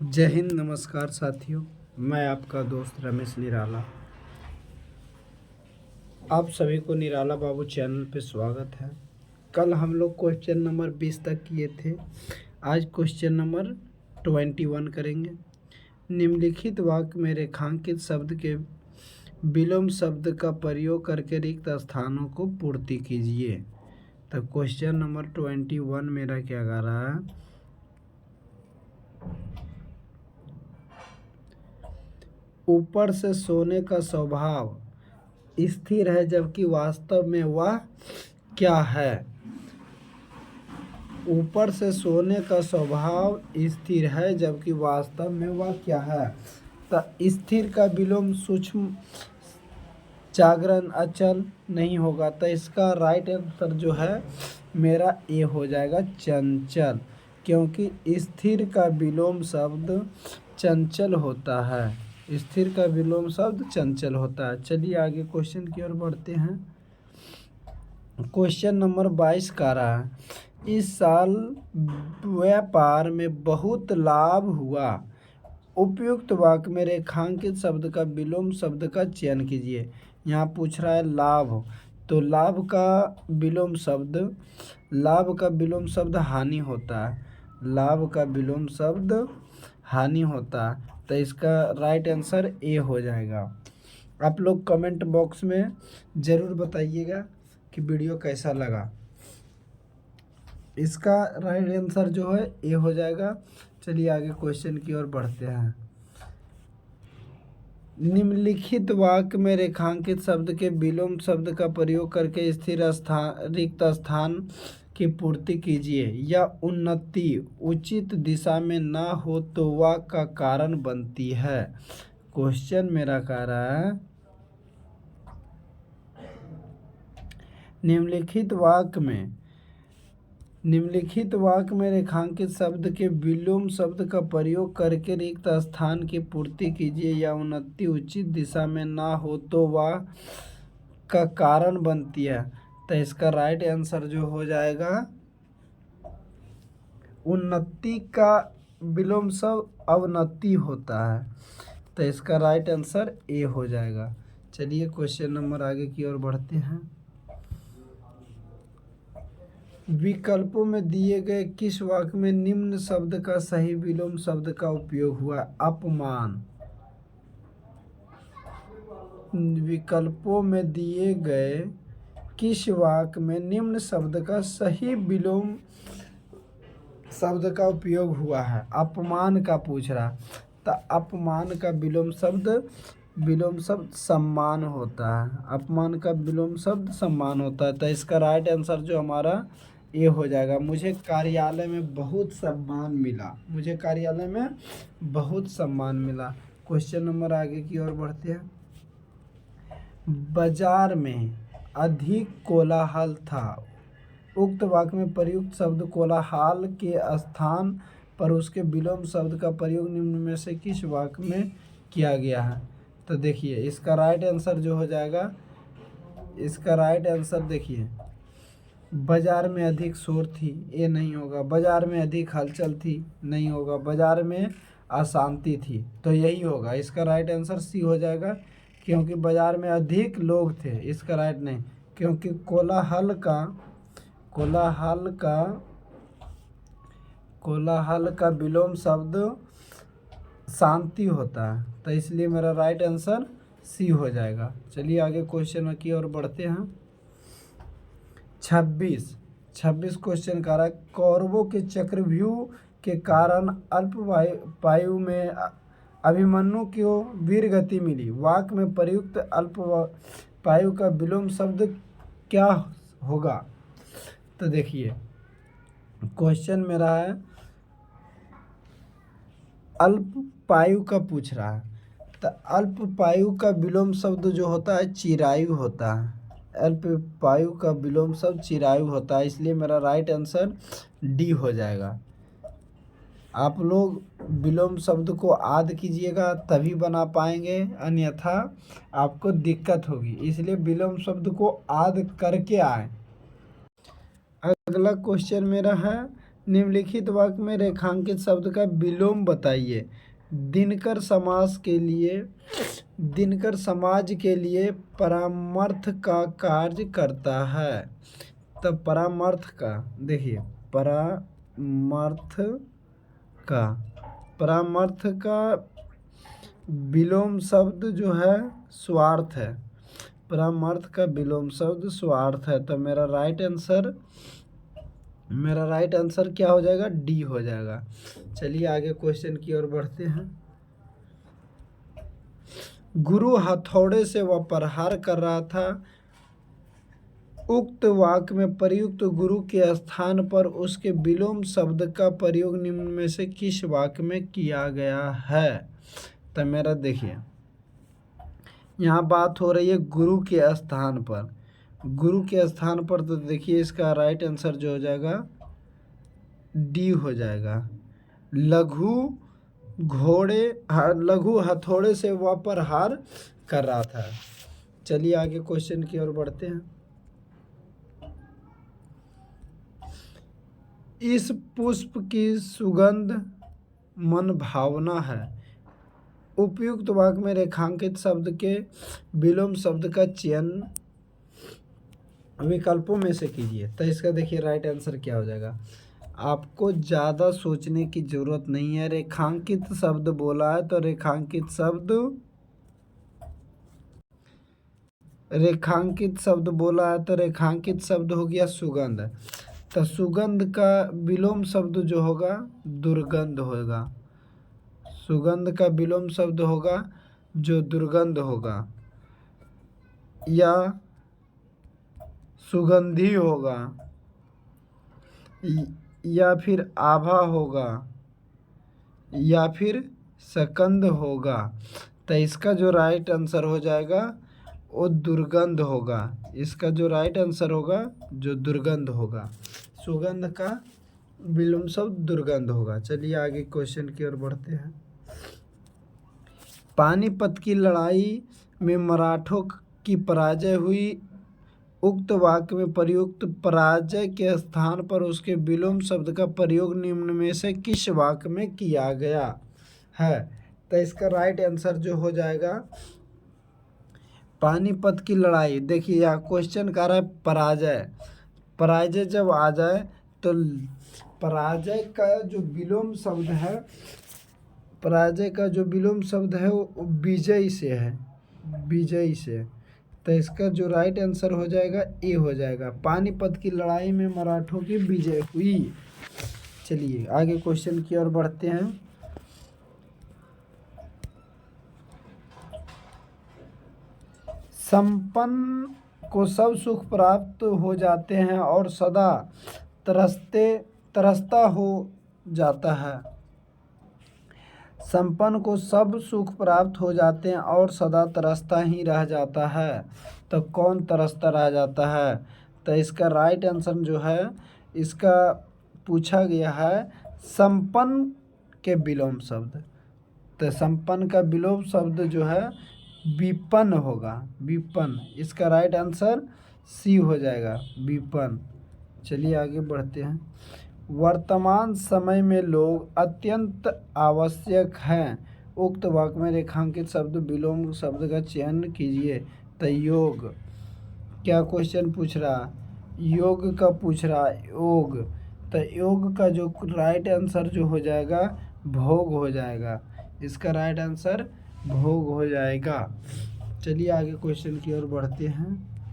जय हिंद। नमस्कार साथियों, मैं आपका दोस्त रमेश निराला। आप सभी को निराला बाबू चैनल पे स्वागत है। कल हम लोग क्वेश्चन नंबर 20 तक किए थे। आज क्वेश्चन नंबर 21 करेंगे। निम्नलिखित वाक्य में रेखांकित शब्द के विलोम शब्द का प्रयोग करके रिक्त स्थानों को पूर्ति कीजिए। तो क्वेश्चन नंबर 21 मेरा क्या कह रहा है, ऊपर से सोने का स्वभाव स्थिर है जबकि वास्तव में वह क्या है। ऊपर से सोने का स्वभाव स्थिर है जबकि वास्तव में वह क्या है। तो स्थिर का विलोम सूक्ष्म जागरण अचल नहीं होगा। तो इसका राइट आंसर जो है मेरा ए हो जाएगा, चंचल, क्योंकि स्थिर का विलोम शब्द चंचल होता है। स्थिर का विलोम शब्द चंचल होता है। चलिए आगे क्वेश्चन की ओर बढ़ते हैं। क्वेश्चन नंबर 22 का रहा है, इस साल व्यापार में बहुत लाभ हुआ। उपयुक्त वाक्य में रेखांकित शब्द का विलोम शब्द का चयन कीजिए। यहाँ पूछ रहा है लाभ, तो लाभ का विलोम शब्द हानि होता है। लाभ का विलोम शब्द हानि होता है। तो इसका राइट आंसर ए हो जाएगा। आप लोग कमेंट बॉक्स में ज़रूर बताइएगा कि वीडियो कैसा लगा। इसका राइट आंसर जो है ए हो जाएगा। चलिए आगे क्वेश्चन की ओर बढ़ते हैं। निम्नलिखित वाक्य में रेखांकित शब्द के विलोम शब्द का प्रयोग करके स्थिर स्थान रिक्त स्थान की पूर्ति कीजिए। या उन्नति उचित दिशा में ना हो तो वह का कारण बनती है। क्वेश्चन मेरा कह रहा है, निम्नलिखित वाक्य में रेखांकित शब्द के विलोम शब्द का प्रयोग करके रिक्त स्थान की पूर्ति कीजिए। या उन्नति उचित दिशा में ना हो तो वह का कारण बनती है। तो इसका राइट आंसर जो हो जाएगा, उन्नति का विलोम शब्द अवनति होता है। तो इसका राइट आंसर ए हो जाएगा। चलिए क्वेश्चन नंबर आगे की ओर बढ़ते हैं। विकल्पों में दिए गए किस वाक्य में निम्न शब्द का सही विलोम शब्द का उपयोग हुआ। अपमान। विकल्पों में दिए गए किस वाक्य में निम्न शब्द का सही विलोम शब्द का उपयोग हुआ है। अपमान का पूछ रहा। तो अपमान का विलोम शब्द सम्मान होता है। अपमान का विलोम शब्द सम्मान होता है। तो इसका राइट आंसर जो हमारा ये हो जाएगा। मुझे कार्यालय में बहुत सम्मान मिला। क्वेश्चन नंबर आगे की ओर बढ़ते हैं। बाजार में अधिक कोलाहल था। उक्त वाक्य में प्रयुक्त शब्द कोलाहल के स्थान पर उसके विलोम शब्द का प्रयोग निम्न में से किस वाक्य में किया गया है। तो देखिए इसका राइट आंसर जो हो जाएगा, इसका राइट आंसर देखिए, बाजार में अधिक शोर थी, ये नहीं होगा। बाजार में अधिक हलचल थी, नहीं होगा। बाजार में अशांति थी, तो यही होगा। इसका राइट आंसर सी हो जाएगा, क्योंकि बाजार में अधिक लोग थे। इसका राइट नहीं, क्योंकि कोलाहल का विलोम शब्द शांति होता है। तो इसलिए मेरा राइट आंसर सी हो जाएगा। चलिए आगे क्वेश्चन की ओर बढ़ते हैं। 26 क्वेश्चन का रहा है, कौरवों के चक्रव्यूह के कारण अल्पवायु में अभिमन्यु को वीर गति मिली। वाक्य में प्रयुक्त अल्पवायु का विलोम शब्द क्या होगा। तो देखिए क्वेश्चन मेरा है, अल्पवायु का पूछ रहा है। तो अल्पवायु का विलोम शब्द जो होता है चिरायु होता है। अल्पवायु का विलोम शब्द चिरायु होता है। इसलिए मेरा राइट आंसर डी हो जाएगा। आप लोग विलोम शब्द को आद कीजिएगा तभी बना पाएंगे, अन्यथा आपको दिक्कत होगी। इसलिए विलोम शब्द को आद करके आए। अगला क्वेश्चन मेरा है, निम्नलिखित वाक्य में रेखांकित शब्द का विलोम बताइए। दिनकर समाज के लिए परामर्श का कार्य करता है। तब परामर्श का विलोम शब्द जो है स्वार्थ है। परामर्श का विलोम शब्द स्वार्थ है। तो मेरा राइट आंसर क्या हो जाएगा? डी हो जाएगा। चलिए आगे क्वेश्चन की ओर बढ़ते हैं। गुरु हथौड़े से वह प्रहार कर रहा था। उक्त वाक्य में प्रयुक्त गुरु के स्थान पर उसके विलोम शब्द का प्रयोग निम्न में से किस वाक्य में किया गया है? तो मेरा देखिए, यहाँ बात हो रही है गुरु के स्थान पर। तो देखिए इसका राइट आंसर जो हो जाएगा डी हो जाएगा। लघु हथौड़े से वह प्रहार कर रहा था। चलिए आगे क्वेश्चन की ओर बढ़ते हैं। इस पुष्प की सुगंध मन भावना है। उपयुक्त वाक्य में रेखांकित शब्द के विलोम शब्द का चयन विकल्पों में से कीजिए। तो इसका देखिए राइट आंसर क्या हो जाएगा। आपको ज़्यादा सोचने की ज़रूरत नहीं है। रेखांकित शब्द बोला है तो रेखांकित शब्द हो गया सुगंध। तो सुगंध का विलोम शब्द जो होगा दुर्गंध होगा। सुगंध का विलोम शब्द होगा जो दुर्गंध होगा या सुगंधी होगा या फिर आभा होगा या फिर सकंद होगा। तो इसका जो राइट आंसर हो जाएगा वो दुर्गंध होगा। इसका जो राइट आंसर होगा जो दुर्गंध होगा। सुगंध का विलोम शब्द दुर्गंध होगा। चलिए आगे क्वेश्चन की ओर बढ़ते हैं। पानीपत की लड़ाई में मराठों की पराजय हुई। उक्त वाक्य में प्रयुक्त पराजय के स्थान पर उसके विलोम शब्द का प्रयोग निम्न में से किस वाक्य में किया गया है? तो इसका राइट आंसर जो हो जाएगा पानीपत की लड़ाई। देखिए यहाँ क्वेश्चन कर रहा है पराजय जब आ जाए तो पराजय का जो विलोम शब्द है वो विजय से। तो इसका जो राइट आंसर हो जाएगा ए हो जाएगा। पानीपत की लड़ाई में मराठों की विजय हुई। चलिए आगे क्वेश्चन की ओर बढ़ते हैं। संपन्न को सब सुख प्राप्त हो जाते हैं और सदा तरसता हो जाता है। संपन्न को सब सुख प्राप्त हो जाते हैं और सदा तरसता ही रह जाता है। तो कौन तरसता रह जाता है? तो इसका राइट आंसर जो है इसका पूछा गया है संपन्न के विलोम शब्द। तो संपन्न का विलोम शब्द जो है विपन्न होगा। इसका राइट आंसर सी हो जाएगा विपन्न। चलिए आगे बढ़ते हैं। वर्तमान समय में लोग अत्यंत आवश्यक हैं। उक्त वाक्य में रेखांकित शब्द विलोम शब्द का चयन कीजिए। तो योग, क्या क्वेश्चन पूछ रहा? योग का पूछ रहा योग। तो योग का जो राइट आंसर जो हो जाएगा भोग हो जाएगा। इसका राइट आंसर भोग हो जाएगा। चलिए आगे क्वेश्चन की ओर बढ़ते हैं।